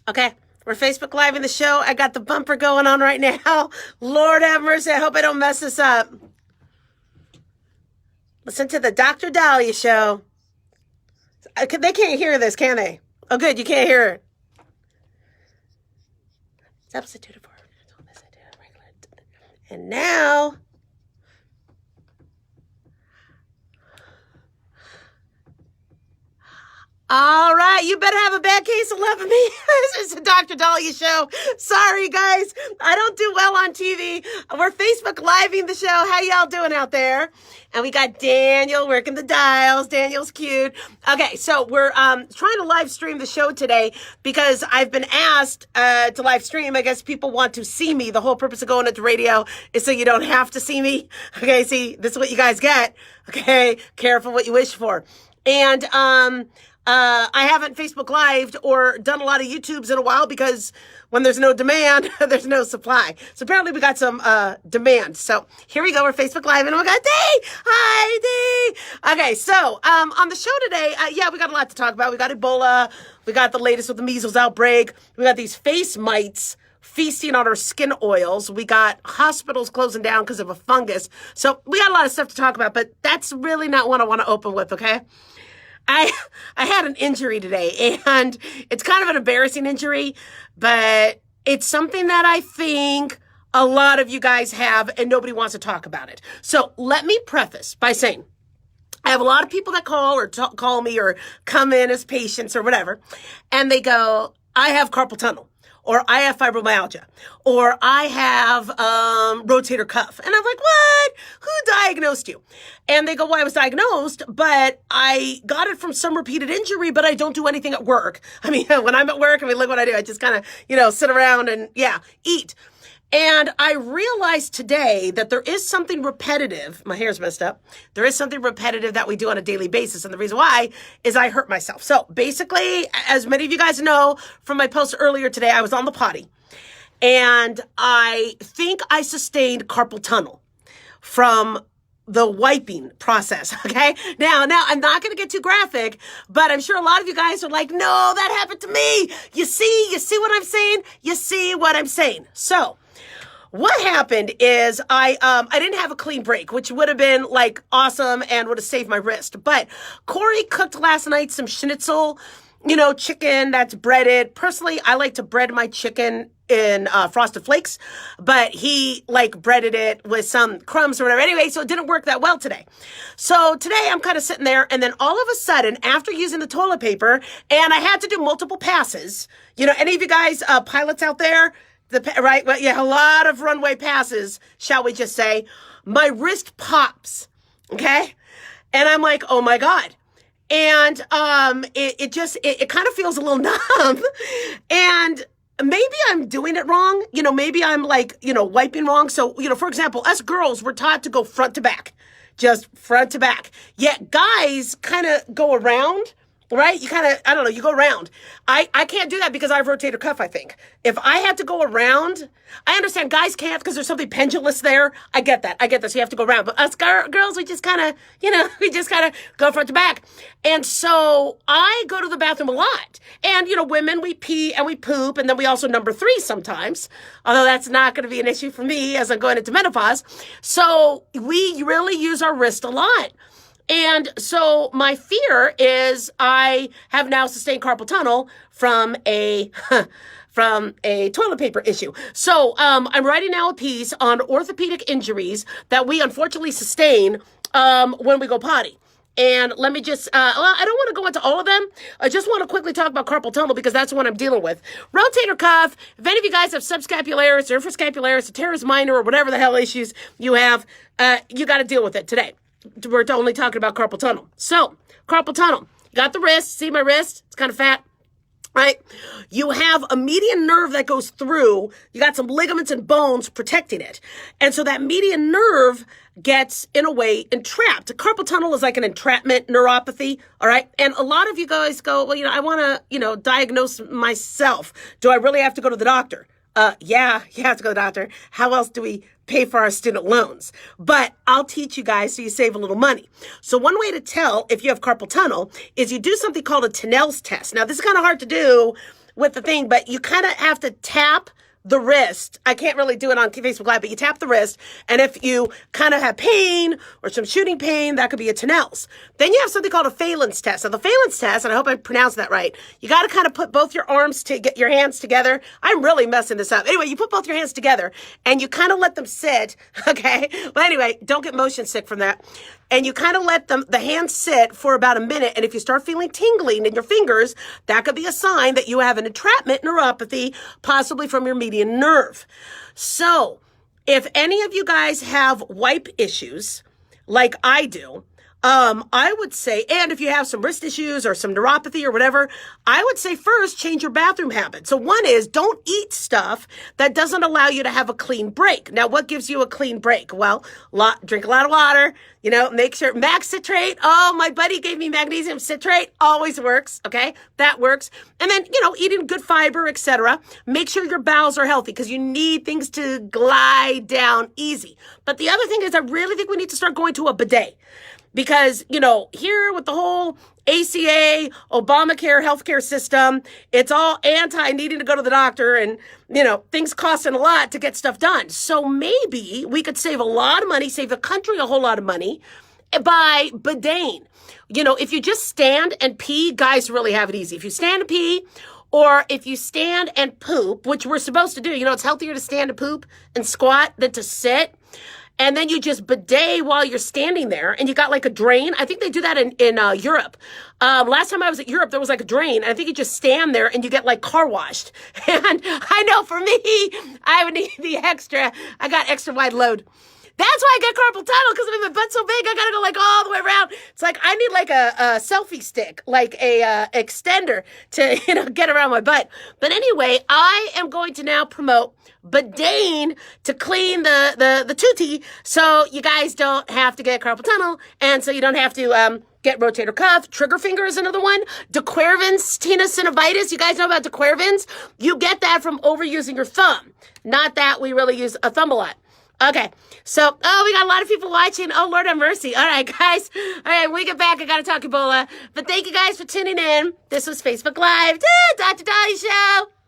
Okay, we're Facebook Live in the show. I got the bumper going on right now. Lord have mercy. I hope I don't mess this up. Listen to the Dr. Daliah show. They can't hear this, can they? Oh, good. You can't hear it. Substituted for regular. And now... All right, you better have a bad case of loving me. This is the Dr. Daliah show. Sorry, guys. I don't do well on TV. We're Facebook Living the show. How y'all doing out there? And we got Daniel working the dials. Daniel's cute. Okay, so we're trying to live stream the show today because I've been asked to live stream. I guess people want to see me. The whole purpose of going into radio is so you don't have to see me. Okay, see, this is what you guys get. Okay, careful what you wish for. And I haven't Facebook Lived or done a lot of YouTubes in a while because when there's no demand, there's no supply. So apparently we got some demand. So here we go. We're Facebook Live and we got Dee. Hi, Dee. Okay, so on the show today, we got a lot to talk about. We got Ebola. We got the latest with the measles outbreak. We got these face mites feasting on our skin oils. We got hospitals closing down because of a fungus. So we got a lot of stuff to talk about, but that's really not what I want to open with, okay? I had an injury today, and it's kind of an embarrassing injury, but it's something that I think a lot of you guys have, and nobody wants to talk about it. So let me preface by saying, I have a lot of people that call or call me or come in as patients or whatever, and they go, I have carpal tunnel, or I have fibromyalgia, or I have rotator cuff. And I'm like, what? Who diagnosed you? And they go, well, I was diagnosed, but I got it from some repeated injury, but I don't do anything at work. I mean, when I'm at work, look what I do. I just kind of, sit around and, eat. And I realized today that there is something repetitive. My hair's messed up. There is something repetitive that we do on a daily basis. And the reason why is I hurt myself. So basically, as many of you guys know from my post earlier today, I was on the potty. And I think I sustained carpal tunnel from the wiping process, okay? Now, I'm not going to get too graphic, but I'm sure a lot of you guys are like, no, that happened to me. You see what I'm saying? You see what I'm saying? So, what happened is I didn't have a clean break, which would have been like awesome and would have saved my wrist. But Corey cooked last night some schnitzel, chicken that's breaded. Personally, I like to bread my chicken in Frosted Flakes, but he breaded it with some crumbs or whatever. Anyway, so it didn't work that well today. So today I'm kind of sitting there, and then all of a sudden, after using the toilet paper, and I had to do multiple passes. Any of you guys pilots out there? Right? Well, a lot of runway passes, shall we just say. My wrist pops, okay? And I'm like, oh my God. And it kind of feels a little numb. And maybe I'm doing it wrong. Maybe I'm wiping wrong. So, for example, us girls, we're taught to go front to back, just front to back. Yet guys kind of go around. Right? You kind of, I don't know, you go around. I can't do that because I have rotator cuff, I think. If I had to go around, I understand guys can't because there's something pendulous there. I get that. So you have to go around. But us girls, we just kind of, we just kind of go front to back. And so I go to the bathroom a lot. And, women, we pee and we poop. And then we also number 3 sometimes. Although that's not going to be an issue for me as I'm going into menopause. So we really use our wrist a lot. And so my fear is I have now sustained carpal tunnel from a toilet paper issue. So I'm writing now a piece on orthopedic injuries that we unfortunately sustain when we go potty. And let me just, I don't want to go into all of them. I just want to quickly talk about carpal tunnel because that's what I'm dealing with. Rotator cuff, if any of you guys have subscapularis or infrascapularis or teres minor or whatever the hell issues you have, you got to deal with it today. We're only talking about carpal tunnel. So, carpal tunnel. Got the wrist. See my wrist? It's kind of fat. Right? You have a median nerve that goes through. You got some ligaments and bones protecting it. And so that median nerve gets, in a way, entrapped. Carpal tunnel is like an entrapment neuropathy. All right? And a lot of you guys go, well, I want to, diagnose myself. Do I really have to go to the doctor? Yeah, you have to go to the doctor. How else do we pay for our student loans? But I'll teach you guys so you save a little money. So one way to tell if you have carpal tunnel is you do something called a Tinel's test. Now, this is kind of hard to do with the thing, but you kind of have to tap the wrist. I can't really do it on Facebook Live, but you tap the wrist. And if you kind of have pain or some shooting pain, that could be a Tinel's. Then you have something called a Phelan's test. Now the Phelan's test, and I hope I pronounced that right, you got to kind of put both your arms to get your hands together. I'm really messing this up. Anyway, you put both your hands together and you kind of let them sit. Okay. But anyway, don't get motion sick from that. And you kind of let the hands sit for about a minute. And if you start feeling tingling in your fingers, that could be a sign that you have an entrapment neuropathy, possibly from your median nerve. So if any of you guys have wipe issues like I do, I would say, and if you have some wrist issues or some neuropathy or whatever, I would say first change your bathroom habit. So one is don't eat stuff that doesn't allow you to have a clean break. Now, what gives you a clean break? Well, drink a lot of water, make sure mag citrate. Oh, my buddy gave me magnesium citrate. Always works. Okay. That works. And then, eating good fiber, etc. Make sure your bowels are healthy because you need things to glide down easy. But the other thing is I really think we need to start going to a bidet. Because, here with the whole ACA, Obamacare healthcare system, it's all anti-needing to go to the doctor and, things costing a lot to get stuff done. So maybe we could save a lot of money, save the country a whole lot of money by bideting. If you just stand and pee, guys really have it easy. If you stand and pee, or if you stand and poop, which we're supposed to do, it's healthier to stand and poop and squat than to sit. And then you just bidet while you're standing there and you got like a drain. I think they do that in Europe. Last time I was at Europe, there was like a drain. I think you just stand there and you get like car washed. And I know for me, I would need the extra. I got extra wide load. That's why I get carpal tunnel because my butt's so big. I got to go like all the way around. It's like I need like a selfie stick, like a extender to, get around my butt. But anyway, I am going to now promote bidet to clean the tootie so you guys don't have to get carpal tunnel and so you don't have to get rotator cuff. Trigger finger is another one. De Quervain's tenosynovitis. You guys know about De Quervain's? You get that from overusing your thumb. Not that we really use a thumb a lot. Okay, so, we got a lot of people watching. Oh, Lord have mercy. All right, guys. All right, when we get back, I got to talk Ebola. But thank you guys for tuning in. This was Facebook Live. Dr. Daliah Show.